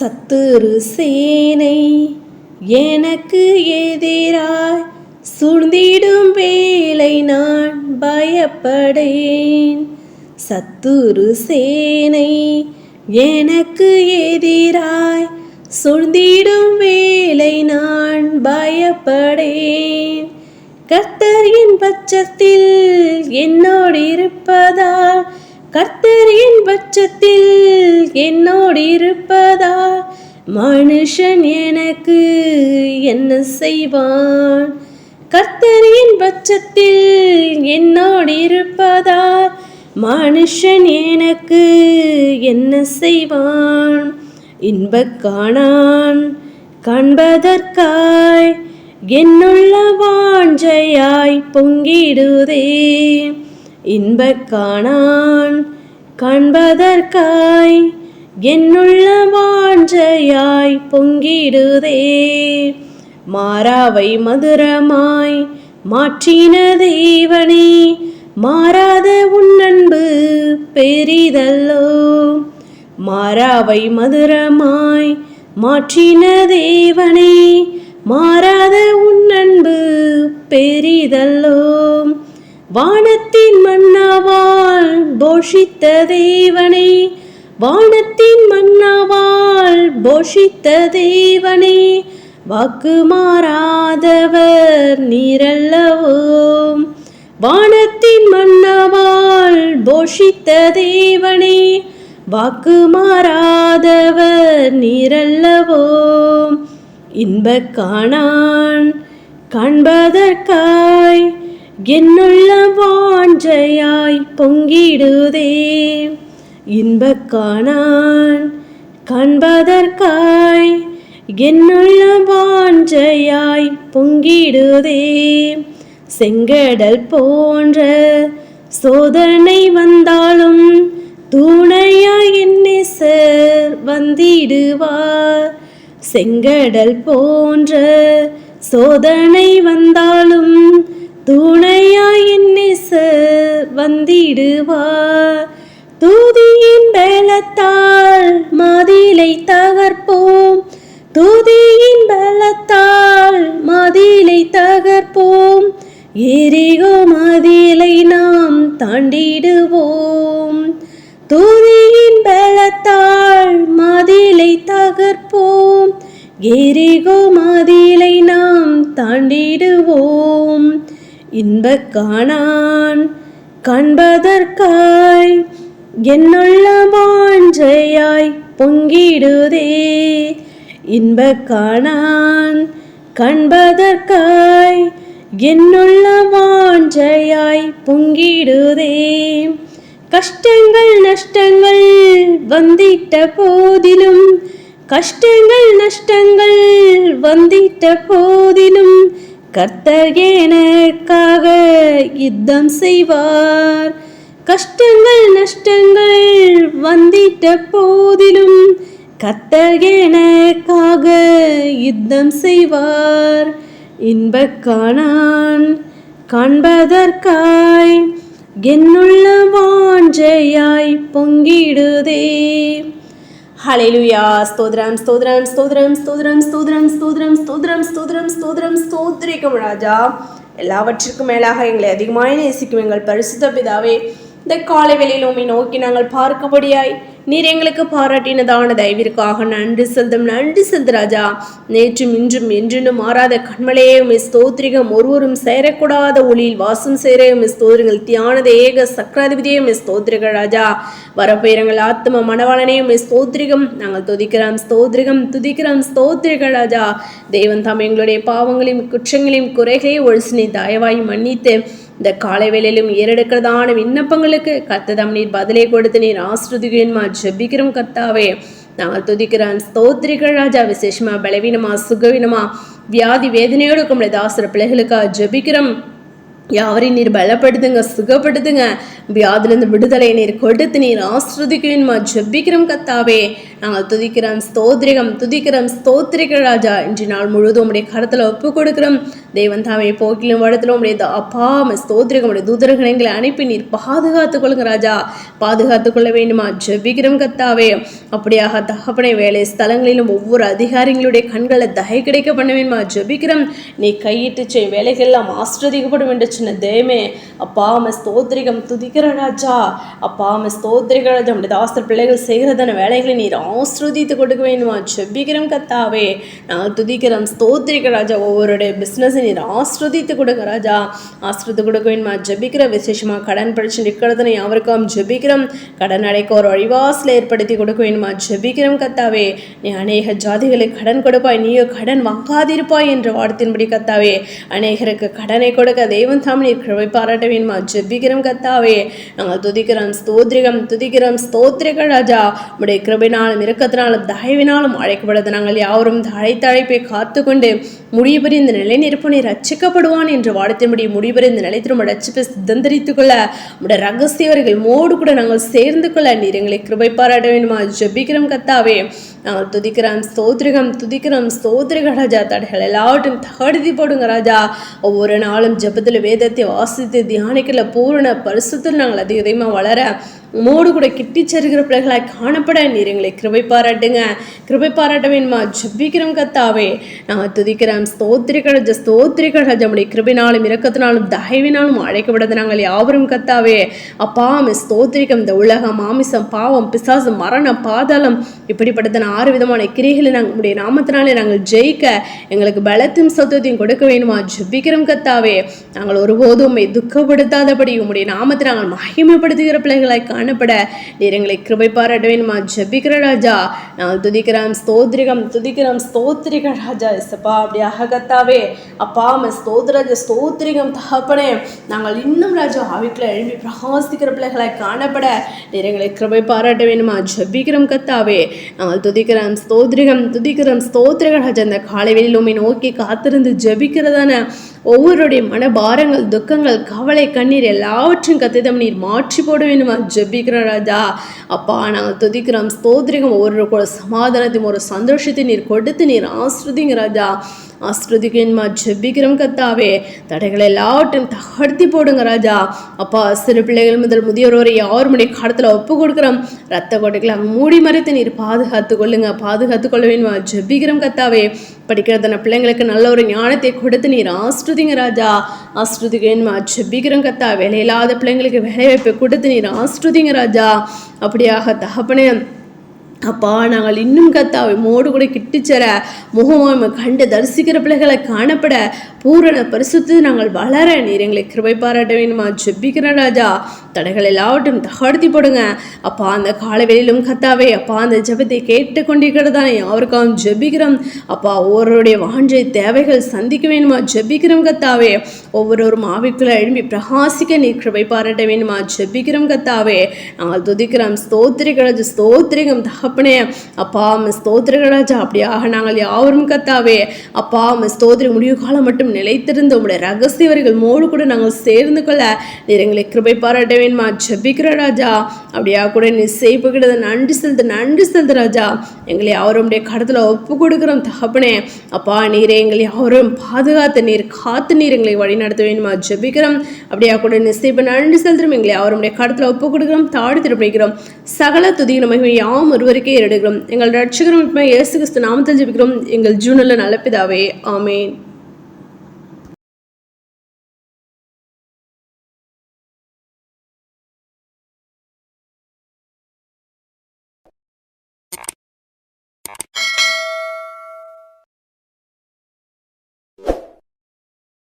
சத்துரு சேனை எனக்கு எதிராய் சூழ்ந்திடும் வேளை நான் பயப்படேன். சத்துரு சேனை எனக்கு எதிராய் சூழ்ந்திடும் வேளை நான் பயப்படேன். கர்த்தர் என் பட்சத்தில் என்னோடு இருப்பதால், கர்த்தர் என் பட்சத்தில் என்னோடு இருப்பதால் மனுஷன் எனக்கு என்ன செய்வான்? கர்த்தர் என் பட்சத்தில் என்னோடு இருப்பதால் மனுஷன் எனக்கு என்ன செய்வான்? இன்பக்கானான் காண்பதற்காய் என்னுள்ள வாஞ்சையாய் பொங்கிடுதே. இன்பக்கானான் காண்பதற்காய் என்னுள்ள வாஞ்சையாய் பொங்கிடுதே. மாறாவை மதுரமாய் மாற்றின தேவனே, மாறாத உன் அன்பு பெரிதல்லோ. மாறாவை மதுரமாய் மாற்றின தேவனே, மாறாத உன் அன்பு பெரிதல்லோ. வானத்தின் மன்னாவால் போஷித்த தேவனே, வானத்தின் மன்னாவால் போஷித்த தேவனே, வாக்கு மாறாதவர் நீரல்லவோ. வானத்தின் மன்னாவால் போஷித்த தேவனே, வாக்கு மாறாதவர் நீரல்லவோ. இன்பக்கானான் காண்பதற்காய் என்னுள்ள வாஞ்சையாய் பொங்கிடுதே. இன்பக்கானான் காண்பதற்காய் என்னுள்ள வாஞ்சையாய் பொங்கிடுதே. செங்கடல் போன்ற சோதனை வந்தாலும் துணையாய் என் நேசர் வந்திடுவார். செங்கடல் போன்ற சோதனை வந்தாலும் துணையாய் என் நேசர் வந்திடுவார். துதியின் பலத்தால் மதிலை தகர்ப்போம், துதியின் பலத்தால் மதிலை தகர்ப்போம், எரிகோ மதிலை நாம் தாண்டிடுவோம். துதியின் பலத்தால் மதிலை தகர்ப்போம், எரிகோ மதிலை நாம் தாண்டிடுவோம். இன்பக்கானான் காண்பதற்காய் என்னுள்ள வாஞ்சையாய் பொங்கிடுதே. இன்பக்கானான் காண்பதற்காய் என்னுள்ள வாஞ்சையாய் பொங்கிடுதே. கஷ்டங்கள் நஷ்டங்கள் வந்திட்ட போதிலும், கஷ்டங்கள் நஷ்டங்கள் வந்திட்ட போதிலும் கர்த்தர் எனக்காக யுத்தம் செய்வார். கஷ்டங்கள் நஷ்டங்கள் வந்திட்ட போதிலும் கர்த்தர் எனக்காக யுத்தம் செய்வார். இன்பக்கானான் காண்பதற்காய் என்னுள்ள வாஞ்சையாய் பொங்கிடுதே. ஹல்லேலூயா. ஸ்தோத்ரம் ஸ்தோத்ரம் ஸ்தோத்ரம் ஸ்தோத்ரம் ஸ்தோத்ரம் ஸ்தோத்ரம் ஸ்தோத்ரம் ஸ்தோத்ரம் ஸ்தோத்ரம் ஸ்தோத்திரிக்கும் ராஜா. எல்லாவற்றிற்கும் மேலாக எங்களை அதிகமாக நேசிக்கும் எங்கள் பரிசுத்த பிதாவே, இந்த காலை வேளையில் உம்மை நோக்கி நாங்கள் பார்க்கும்படியாய் நீர் எங்களுக்கு பாராட்டினதான தயவிற்காக நன்றி செலுத்து ராஜா. நேற்றும் இன்றும் என்றென்றும் மாறாத கண்மலையே உம்மை ஸ்தோத்திரிகம். ஒருவரும் சேரக்கூடாத ஒளியில் வாசம் சேர உம்மை ஸ்தோத்திரங்கள். தியானத ஏக சக்கராதிபதியே உம்மை ஸ்தோத்திரிகள் ராஜா. வரப்பெயரங்கள் ஆத்ம மனவாளனே உம்மை ஸ்தோத்திரிகம். நாங்கள் துதிக்கிறோம் ஸ்தோத்திரிகம் துதிக்கிறோம் ஸ்தோத்திரிகள் ராஜா. தேவன் தாம் எங்களுடைய பாவங்களையும் குற்றங்களையும் குறைகளையும் ஒழிச்சு தயவாய் மன்னித்து இந்த காலை வேளையிலும் ஏறெடுக்கிறதான விண்ணப்பங்களுக்கு கர்த்ததாம் நீர் பதிலை கொடுத்து நீர் ஆஸ்ருதிகமா ஜெபிக்கிறோம் கர்த்தாவே. நாங்கள் துதிக்கிறோம் ஸ்தோத்திரிகள் ராஜா. விசேஷமா பலவீனமா சுகவீனமா வியாதி வேதனையோடு உம்முடைய தாசர பிள்ளைகளுக்காக ஜெபிக்கிறோம். யாவரையும் நீர் பலப்படுத்துங்க, சுகப்படுத்துங்க, வியாதிலிருந்து விடுதலை நீர் கொடுத்து நீர் ஆஸ்ருதிக்குமா ஜெபிக்கிறோம் கர்த்தாவே. நாங்கள் துதிக்கிறோம், ஸ்தோத்திரிகம், துதிக்கிறோம், ஸ்தோத்திரிக்கிற ராஜா. இன்று நாள் முழுவதும் உடைய கருத்தில் ஒப்பு கொடுக்கிறோம். தேவன் தாமே போக்கிலும் இடத்துல உடைய அப்பா ஸ்தோத்திரிகம் உடைய தூதர்களை அனுப்பி நீர் பாதுகாத்துக் கொள்ளுங்க ராஜா. பாதுகாத்துக் கொள்ள வேண்டுமா ஜெபிக்கிறோம் கத்தாவே. அப்படியாக தகப்பனை வேலை ஸ்தலங்களிலும் ஒவ்வொரு அதிகாரிகளுடைய கண்களை தகை கிடைக்க பண்ண வேண்டுமா ஜெபிக்கிறோம். நீ கையிட்டு செய் வேலைகள் எல்லாம் ஆஸ்ரதிக்கப்படும் என்று சின்ன தேமே அப்பா ஸ்தோத்திரிகம், துதிக்கிற ராஜா. அப்பா ஸ்தோத்திரிக்கிற ராஜா. நம்முடைய தாஸ்தர் பிள்ளைகள் செய்கிறதான வேலைகளை நீர் ஆஸ்ரதித்து கொடுக்க வேண்டுமா ஜெபிக்கிறோம் கத்தாவே. நாங்கள் துதிக்கிறோம், ஸ்தோத்திரிக்கிற ராஜா. ஒவ்வொருடைய பிஸ்னஸ் நீர் ஆஸ்ரதித்து கொடுக்க ராஜா. ஆஸ்ரதித்து கொடுக்க வேண்டுமா ஜெபிக்கிற. விசேஷமாக கடன் பிரச்சனை இருக்கிறதுனை அவருக்கும் ஜெபிக்கிறோம். கடன் அடைக்க ஒரு வழிவாசலை ஏற்படுத்தி கொடுக்க வேண்டுமா ஜெபிக்கிறோம் கத்தாவே. நீ அநேக ஜாதிகளுக்கு கடன் கொடுப்பாய், நீயோ கடன் வாங்காதிருப்பாய் என்ற வார்த்தையின்படி கத்தாவே. அநேகருக்கு கடனை கொடுக்க தேவன் தாம் நீர் கிருபை பாராட்ட வேண்டுமா ஜெபிக்கிறோம் கத்தாவே. நாங்கள் துதிக்கிறோம், ஸ்தோத்திரிகம், துதிக்கிறோம், ஸ்தோத்திரிக ராஜா. உடைய கிருபையினாலும் இரக்கத்தினாலும் தயவினாலும் அழைக்கப்படுது நாங்கள் யாவரும் அழைப்பை காத்துக்கொண்டு முடிவுபெறி இந்த நிலை நிற்பனை ரட்சிக்கப்படுவான் என்ற வார்த்தையின்படி முடிவுபெறி இந்த நிலை திரும்ப ரட்சிப்பை சித்தந்தரித்துக் கொள்ள உடைய ரகசியவர்கள் மோடு கூட நாங்கள் சேர்ந்து கொள்ள நீர் எங்களை கிருபை பாராட்ட வேண்டுமா ஜெபிக்கிறோம் கத்தாவே. நாங்கள் துதிக்கிறோம், ஸ்தோத்திரிகம், துதிக்கிறோம், ஸ்தோத்திரிக ராஜா. தடைகள் எல்லாவற்றையும் தகடுதி போடுங்க ராஜா. ஒவ்வொரு நாளும் ஜெபத்தில் வேதத்தை வாசித்து தியானிக்கல பூரண பரிசுத்தில் நாங்கள் அதிகமாக வளர மோடு கூட கிட்டி செருகிற பிள்ளைகளாய் காணப்பட நீர் எங்களை கிருபை பாராட்டுங்க. கிருபை பாராட்ட வேணுமா ஜெபிக்கிறோம் கத்தாவே. நாங்கள் துதிக்கிறோம், ஸ்தோத்திரிக ராஜா, ஸ்தோத்திரிக ராஜா. நம்முடைய கிருபையினாலும் இரக்கத்தினாலும் தயவினாலும் அழைக்கப்படுது நாங்கள் யாவரும் கத்தாவே. அப்பா ஸ்தோத்திரிக்கம். இந்த உலகம், மாமிசம், பாவம், பிசாசு, மரணம், பாதாளம் இப்படிப்பட்ட 6 விதமான கிரிகளை நாங்கள் உடைய நாமத்தினாலே நாங்கள் ஜெயிக்க எங்களுக்கு பலத்தையும் சத்தத்தையும் கொடுக்க வேணுமா ஜெபிக்கிறோம் கத்தாவே. நாங்கள் ஒருபோதும் துக்கப்படுத்தாதபடி உம்முடைய நாமத்தை நாங்கள் மகிமைப்படுத்துகிற பிள்ளைகளாய் காணப்பட நீர் எங்களை கிருபை பாராட்ட வேணுமா ஜெபிக்கிற ராஜா. நாங்கள் துதிக்கிறோம், ஸ்தோத்திரிகம், துதிக்கிறோம், ஸ்தோத்திரிக ராஜா. இசப்பா அப்படியாக கத்தாவே. அப்பா ஸ்தோத்திராஜா, ஸ்தோத்திரிகம் தகப்பனே. நாங்கள் இன்னும் ராஜா ஆவிக்குள்ள எழுப்பி பிரகாசிக்கிற பிள்ளைகளாய் காணப்பட நீர் எங்களை கிருபை பாராட்ட வேணுமா ஜெபிக்கிறோம் கத்தாவே. நாங்கள் துதிக்கிறோம், ஸ்தோத்திரிகம், துதிக்கிறோம், ஸ்தோத்திரிக ராஜா. இந்த காலைவெளியில் உம்மை நோக்கி காத்திருந்து ஜெபிக்கிறதான ஒவ்வொருடைய மனபாரங்கள், துக்கங்கள், கவலை, கண்ணீர் எல்லாவற்றையும் கத்திதம் நீர் மாற்றி போட வேணுமா ஜெபிக்கிற ராஜா. அப்பா நாங்கள் துதிக்கிறோம், ஸ்தோத்திரிகம். ஒவ்வொரு சமாதானத்தையும் ஒரு சந்தோஷத்தை நீர் கொடுத்து நீர் ஆஸ்ருதிங்க ராஜா. ஆஸ்ருதிக்கமா ஜெபிக்கிறோம் கத்தாவே. தடைகளை எல்லாவற்றையும் தகர்த்தி போடுங்க ராஜா. அப்பா சிறு பிள்ளைகள் முதல் முதியோர் வரை யாருடைய காலத்தில் ஒப்பு கொடுக்குறோம். ரத்த கொட்டைகளை மூடி மறைத்து நீர் பாதுகாத்து கொள்ளுங்க, பாதுகாத்து கொள்ள வேணுமா ஜெபிக்கிறோம் கத்தாவே. படிக்கிறதான பிள்ளைங்களுக்கு நல்ல ஒரு ஞானத்தை கொடுத்து நீர் ஆஸ்ருதிங்க ராஜா. ஆஸ்ருதிக்கமா ஜெபிக்கிறோம் கத்தா. வேலையில்லாத பிள்ளைங்களுக்கு வேலை வாய்ப்பை கொடுத்து நீர் ஆஸ்ருதிங்க ராஜா. அப்படியாக தகப்பனே அப்பா நாங்கள் இன்னும் கத்தாவை மோடு கூட கிட்டிச்சர முகமாக கண்டு தரிசிக்கிற பிள்ளைகளை காணப்பட பூரண பரிசுத்து நாங்கள் வளர நீர் எங்களை கிருபை பாராட்ட வேணுமா ஜெபிக்கிற ராஜா. தடைகள் எல்லாவற்றையும் தகர்த்தி போடுங்க அப்பா. அந்த காலவெளியிலும் கத்தாவே அப்பா அந்த ஜெபத்தை கேட்டுக்கொண்டிருக்கிறதானே யாருக்காகவும் ஜெபிக்கிறோம் அப்பா. ஒவ்வொருடைய வாஞ்சை தேவைகள் சந்திக்க வேணுமா ஜெபிக்கிறோம் கத்தாவே. ஒவ்வொருவரும் ஆவிக்குள்ள எழும்பி பிரகாசிக்க நீர் கிருபை பாராட்ட வேணுமா ஜெபிக்கிறோம் கத்தாவே. நாங்கள் துதிக்கிறோம், ஸ்தோத்திரிக ராஜா, ஸ்தோத்திரிகம் தகப்பனே. அப்பா ஸ்தோத்திரிக ராஜா. அப்படியாக நாங்கள் யாவரும் கத்தாவே அப்பா ஸ்தோத்திரி முடிவு காலம் மட்டும் நிலைத்திருந்த உங்களுடைய ரகசியவர்கள் மோடு கூட நாங்கள் சேர்ந்து கொள்ள நீர் எங்களை கிருபை பாராட்ட வேணுமா ஜெபிக்கிற ராஜா. அப்படியா கூட நீ செய்கிறது நன்றி செலுத்து ராஜா. எங்களை யாருடைய கடத்தில் ஒப்பு கொடுக்கிறோம் தகப்பனே. அப்பா நீரே எங்களை யாரும் பாதுகாத்து நீர் காத்து நீர் எங்களை வழி நடத்த வேணுமா ஜெபிக்கிறோம். அப்படியா கூட நீ செய்ப்ப நன்றி செலுத்துறோம். எங்களை யாருடைய கடத்தில் ஒப்பு கொடுக்கிறோம், தாழ்த்தி திருப்பிக்கிறோம். சகல துதிகிற மகிமை யாம் ஒருவருக்கே எடுக்கிறோம். எங்கள் ரட்சகரும் இயேசு கிறிஸ்து நாமத்தில் ஜெபிக்கிறோம் எங்கள் ஜீவனில் நல்ல பிதாவே, ஆமென்.